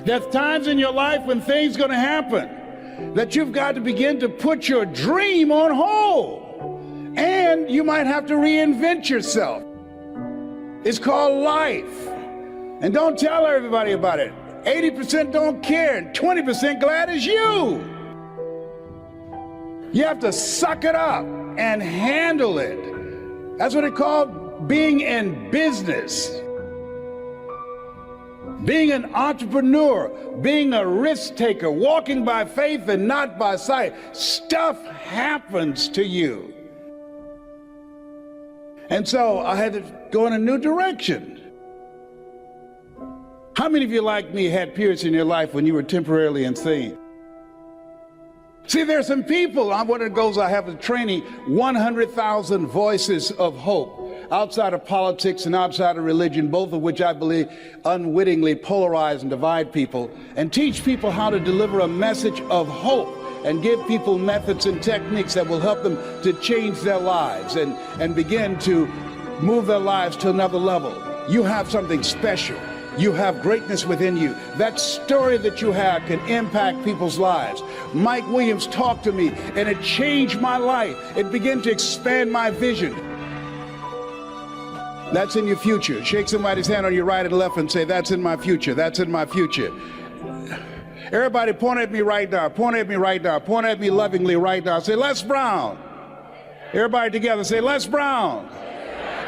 There's times in your life when things are going to happen that you've got to begin to put your dream on hold. And you might have to reinvent yourself. It's called life. And don't tell everybody about it. 80% don't care and 20% glad it's you. You have to suck it up and handle it. That's what it's called being in business. Being an entrepreneur, being a risk taker, walking by faith and not by sight. Stuff happens to you. And so I had to go in a new direction. How many of you like me had periods in your life when you were temporarily insane? See, there's some people, one of the goals I have is training 100,000 voices of hope outside of politics and outside of religion, both of which I believe unwittingly polarize and divide people, and teach people how to deliver a message of hope and give people methods and techniques that will help them to change their lives and begin to move their lives to another level. You have something special. You have greatness within you. That story that you have can impact people's lives. Mike Williams talked to me and it changed my life. It began to expand my vision. That's in your future. Shake somebody's hand on your right and left and say, that's in my future. That's in my future. Everybody point at me right now. Point at me right now. Point at me lovingly right now. Say, Les Brown. Everybody together say, Les Brown.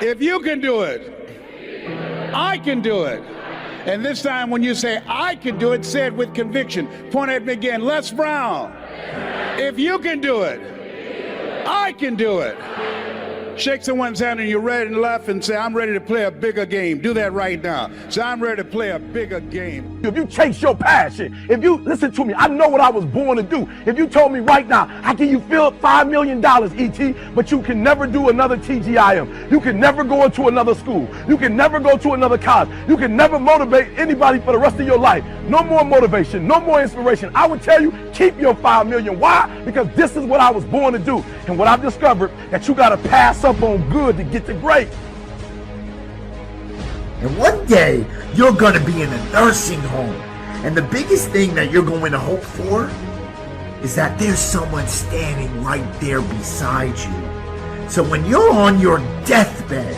If you can do it, I can do it. And this time when you say, I can do it, say it with conviction. Point at me again. Les Brown. If you can do it, I can do it. Shake someone's hand on your right and left and say, I'm ready to play a bigger game. Do that right now. Say, I'm ready to play a bigger game. If you chase your passion, if you listen to me, I know what I was born to do. If you told me right now, how can you fill $5 million, ET, but you can never do another TGIM. You can never go into another school. You can never go to another college. You can never motivate anybody for the rest of your life. No more motivation, no more inspiration. I would tell you, keep your $5 million. Why? Because this is what I was born to do. And what I've discovered, that you got to pass up on good to get to great. And one day, you're going to be in a nursing home. And the biggest thing that you're going to hope for is that there's someone standing right there beside you. So when you're on your deathbed,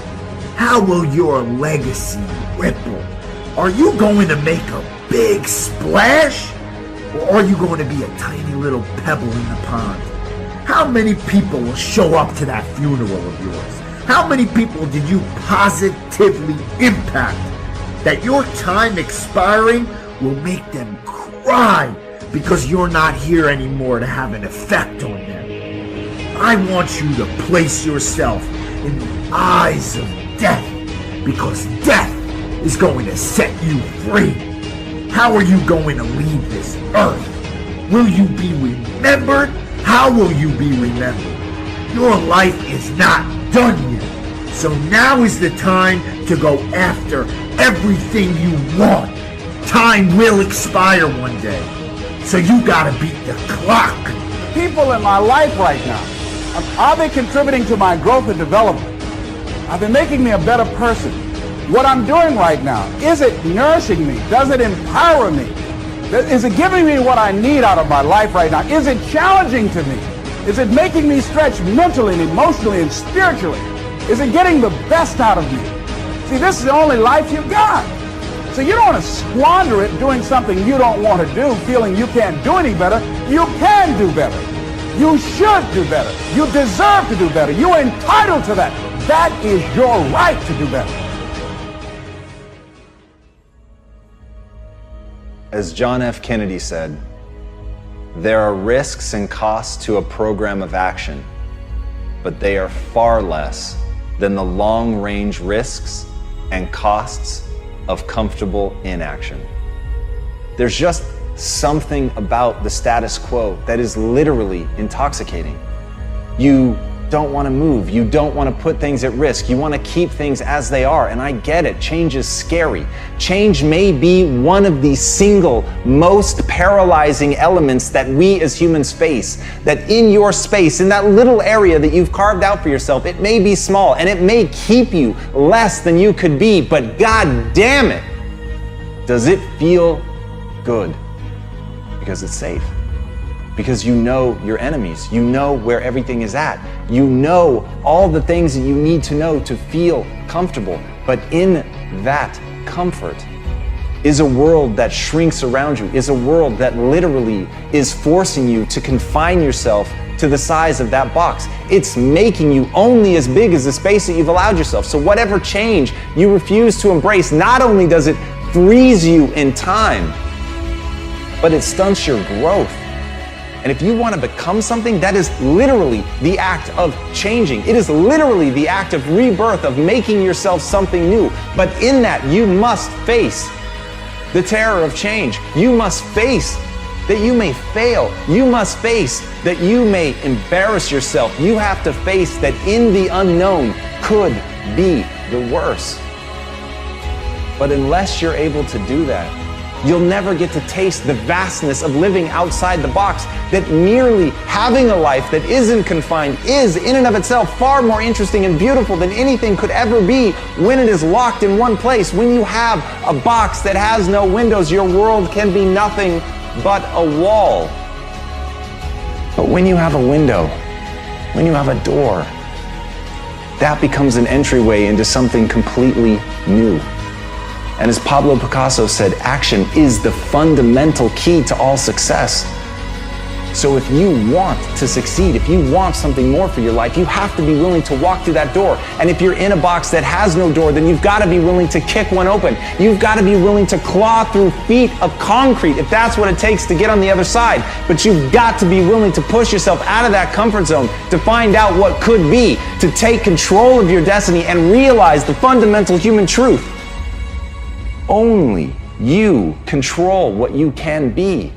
how will your legacy ripple? Are you going to make a big splash? Or are you going to be a tiny little pebble in the pond? How many people will show up to that funeral of yours? How many people did you positively impact that your time expiring will make them cry because you're not here anymore to have an effect on them? I want you to place yourself in the eyes of death, because death is going to set you free. How are you going to leave this earth? Will you be remembered? How will you be remembered? Your life is not done yet. So now is the time to go after everything you want. Time will expire one day. So you gotta beat the clock. People in my life right now, are they contributing to my growth and development? Are they making me a better person? What I'm doing right now, is it nourishing me? Does it empower me? Is it giving me what I need out of my life right now? Is it challenging to me? Is it making me stretch mentally and emotionally and spiritually? Is it getting the best out of me? See, this is the only life you've got. So you don't want to squander it doing something you don't want to do, feeling you can't do any better. You can do better. You should do better. You deserve to do better. You're entitled to that. That is your right to do better. As John F. Kennedy said, there are risks and costs to a program of action, but they are far less than the long-range risks and costs of comfortable inaction. There's just something about the status quo that is literally intoxicating. You don't want to move. You don't want to put things at risk. You want to keep things as they are. And I get it. Change is scary. Change may be one of the single most paralyzing elements that we as humans face. That in your space, in that little area that you've carved out for yourself, it may be small and it may keep you less than you could be, but God damn it, does it feel Good. Because it's safe. Because you know your enemies. You know where everything is at. You know all the things that you need to know to feel comfortable. But in that comfort is a world that shrinks around you, is a world that literally is forcing you to confine yourself to the size of that box. It's making you only as big as the space that you've allowed yourself. So whatever change you refuse to embrace, not only does it freeze you in time, but it stunts your growth. And if you want to become something, that is literally the act of changing. It is literally the act of rebirth, of making yourself something new. But in that, you must face the terror of change. You must face that you may fail. You must face that you may embarrass yourself. You have to face that in the unknown could be the worst. But unless you're able to do that, you'll never get to taste the vastness of living outside the box, that merely having a life that isn't confined is in and of itself far more interesting and beautiful than anything could ever be when it is locked in one place. When you have a box that has no windows, your world can be nothing but a wall. But when you have a window, when you have a door, that becomes an entryway into something completely new. And as Pablo Picasso said, action is the fundamental key to all success. So if you want to succeed, if you want something more for your life, you have to be willing to walk through that door. And if you're in a box that has no door, then you've got to be willing to kick one open. You've got to be willing to claw through feet of concrete if that's what it takes to get on the other side. But you've got to be willing to push yourself out of that comfort zone to find out what could be, to take control of your destiny and realize the fundamental human truth. Only you control what you can be.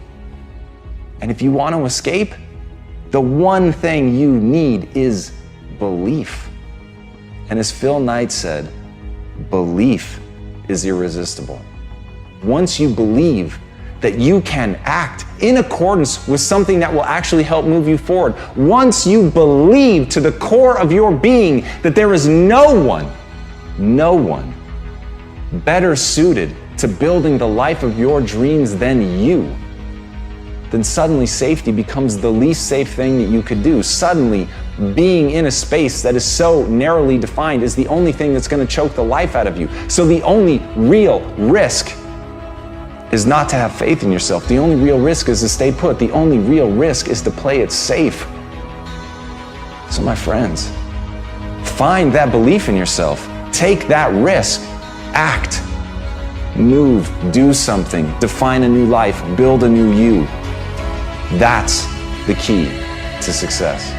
And if you want to escape, the one thing you need is belief. And as Phil Knight said, belief is irresistible. Once you believe that you can act in accordance with something that will actually help move you forward, once you believe to the core of your being that there is no one better suited to building the life of your dreams than you, then suddenly safety becomes the least safe thing that you could do. Suddenly, being in a space that is so narrowly defined is the only thing that's going to choke the life out of you. So the only real risk is not to have faith in yourself. The only real risk is to stay put. The only real risk is to play it safe. So my friends, find that belief in yourself. Take that risk. Act, move, do something, define a new life, build a new you. That's the key to success.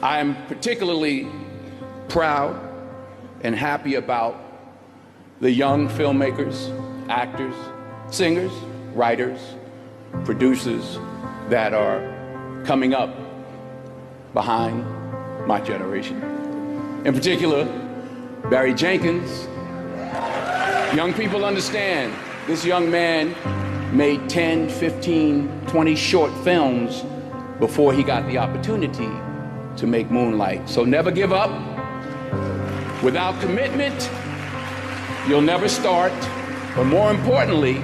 I'm particularly proud and happy about the young filmmakers, actors, singers, writers, producers that are coming up behind my generation. In particular, Barry Jenkins. Young people understand this young man made 10, 15, 20 short films before he got the opportunity to make Moonlight. So never give up. Without commitment, you'll never start. But more importantly,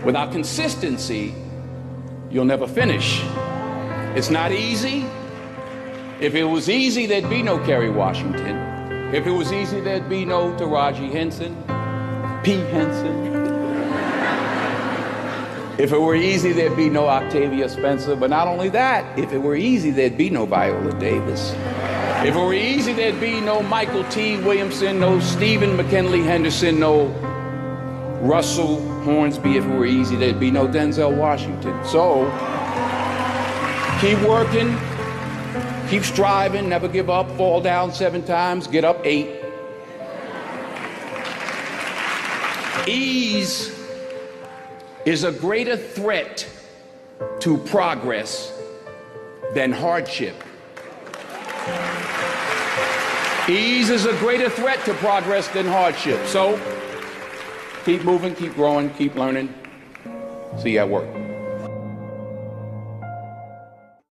without consistency, you'll never finish. It's not easy. If it was easy, there'd be no Kerry Washington. If it was easy, there'd be no Taraji Henson, P. Henson. If it were easy, there'd be no Octavia Spencer. But not only that, if it were easy, there'd be no Viola Davis. If it were easy, there'd be no Michael T. Williamson, no Stephen McKinley Henderson, no Russell Hornsby. If it were easy, there'd be no Denzel Washington. So, keep working, keep striving, never give up, fall down 7 times, get up 8. Ease is a greater threat to progress than hardship. Ease is a greater threat to progress than hardship. So, keep moving, keep growing, keep learning. See you at work.